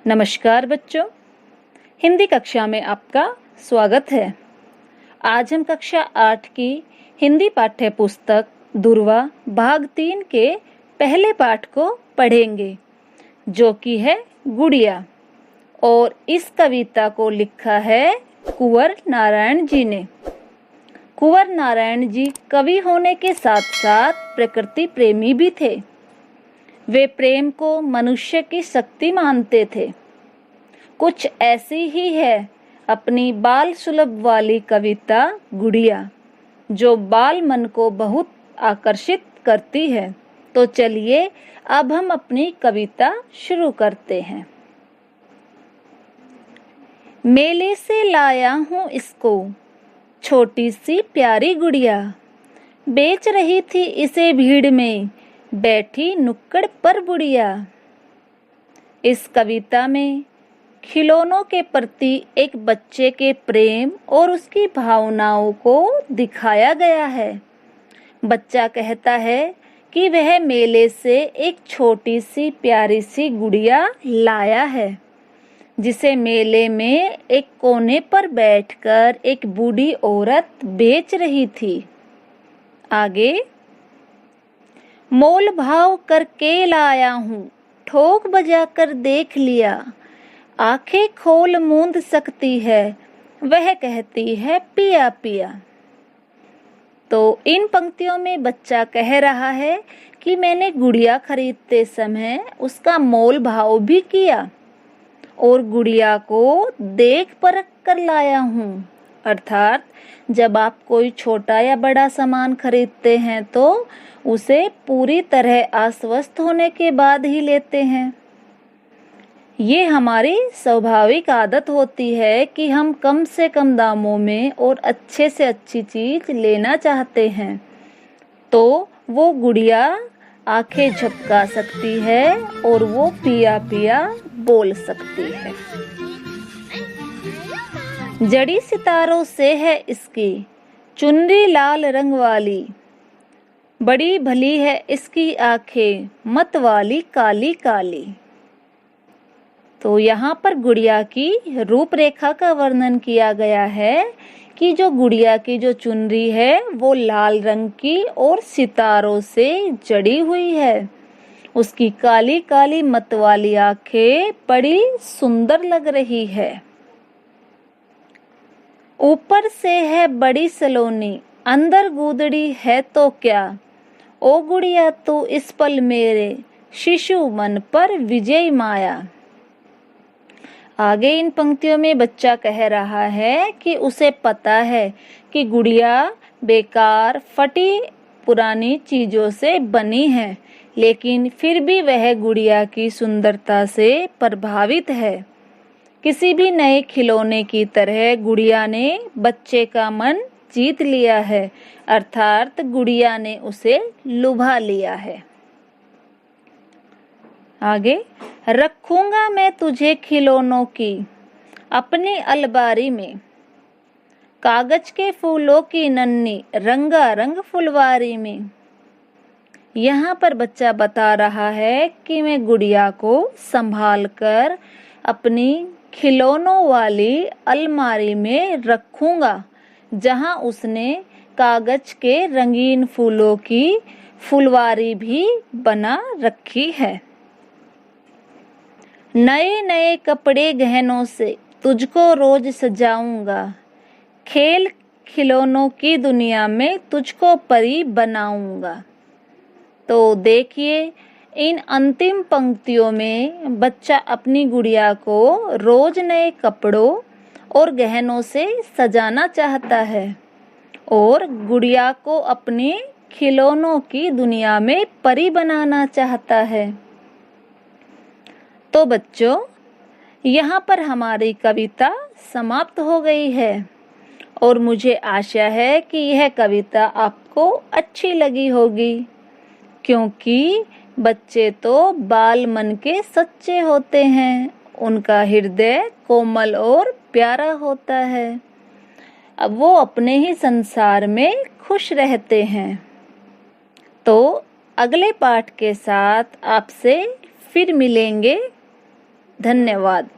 नमस्कार बच्चों, हिंदी कक्षा में आपका स्वागत है। आज हम कक्षा 8 की हिंदी पाठ्य पुस्तक दुर्वा भाग 3 के पहले पाठ को पढ़ेंगे, जो कि है गुड़िया। और इस कविता को लिखा है कुंवर नारायण जी ने। कुंवर नारायण जी कवि होने के साथ साथ प्रकृति प्रेमी भी थे। वे प्रेम को मनुष्य की शक्ति मानते थे। कुछ ऐसी ही है अपनी बाल सुलभ वाली कविता गुड़िया, जो बाल मन को बहुत आकर्षित करती है। तो चलिए अब हम अपनी कविता शुरू करते हैं। मेले से लाया हूँ इसको, छोटी सी प्यारी गुड़िया, बेच रही थी इसे भीड़ में, बैठी नुक्कड़ पर बुढ़िया। इस कविता में खिलौनों के प्रति एक बच्चे के प्रेम और उसकी भावनाओं को दिखाया गया है। बच्चा कहता है कि वह मेले से एक छोटी सी प्यारी सी गुड़िया लाया है, जिसे मेले में एक कोने पर बैठकर एक बूढ़ी औरत बेच रही थी। आगे, मोल भाव करके लाया हूँ, ठोक बजा कर देख लिया, आंखें खोल मूंद सकती है, वह कहती है पिया पिया। तो इन पंक्तियों में बच्चा कह रहा है कि मैंने गुड़िया खरीदते समय उसका मोल भाव भी किया और गुड़िया को देख परख कर लाया हूँ। अर्थात जब आप कोई छोटा या बड़ा सामान खरीदते हैं तो उसे पूरी तरह आश्वस्त होने के बाद ही लेते हैं। ये हमारी स्वाभाविक आदत होती है कि हम कम से कम दामों में और अच्छे से अच्छी चीज लेना चाहते हैं। तो वो गुड़िया आंखें झपका सकती है और वो पिया पिया बोल सकती है। जड़ी सितारों से है इसकी, चुनरी लाल रंग वाली, बड़ी भली है इसकी आंखें, मत वाली काली काली। तो यहाँ पर गुड़िया की रूपरेखा का वर्णन किया गया है कि जो गुड़िया की जो चुनरी है वो लाल रंग की और सितारों से जड़ी हुई है। उसकी काली काली मत वाली आंखें बड़ी सुंदर लग रही है। ऊपर से है बड़ी सलोनी, अंदर गूदड़ी है तो क्या, ओ गुड़िया तू इस पल मेरे, शिशु मन पर विजय माया। आगे इन पंक्तियों में बच्चा कह रहा है कि उसे पता है कि गुड़िया बेकार फटी पुरानी चीजों से बनी है, लेकिन फिर भी वह गुड़िया की सुंदरता से प्रभावित है। किसी भी नए खिलौने की तरह गुड़िया ने बच्चे का मन जीत लिया है, अर्थात गुड़िया ने उसे लुभा लिया है। आगे, रखूंगा मैं तुझे खिलौनों की अपनी अलमारी में, कागज के फूलों की नन्ही रंगारंग फुलवारी में। यहाँ पर बच्चा बता रहा है कि मैं गुड़िया को संभाल कर अपनी खिलौनों वाली अलमारी में रखूंगा, जहाँ उसने कागज के रंगीन फूलों की फुलवारी भी बना रखी है। नए नए कपड़े गहनों से तुझको रोज सजाऊंगा, खेल खिलौनों की दुनिया में तुझको परी बनाऊंगा। तो देखिए, इन अंतिम पंक्तियों में बच्चा अपनी गुड़िया को रोज नए कपड़ों और गहनों से सजाना चाहता है और गुड़िया को अपने खिलौनों की दुनिया में परी बनाना चाहता है। तो बच्चों, यहाँ पर हमारी कविता समाप्त हो गई है और मुझे आशा है कि यह कविता आपको अच्छी लगी होगी, क्योंकि बच्चे तो बाल मन के सच्चे होते हैं, उनका हृदय कोमल और प्यारा होता है। अब वो अपने ही संसार में खुश रहते हैं। तो अगले पाठ के साथ आपसे फिर मिलेंगे। धन्यवाद।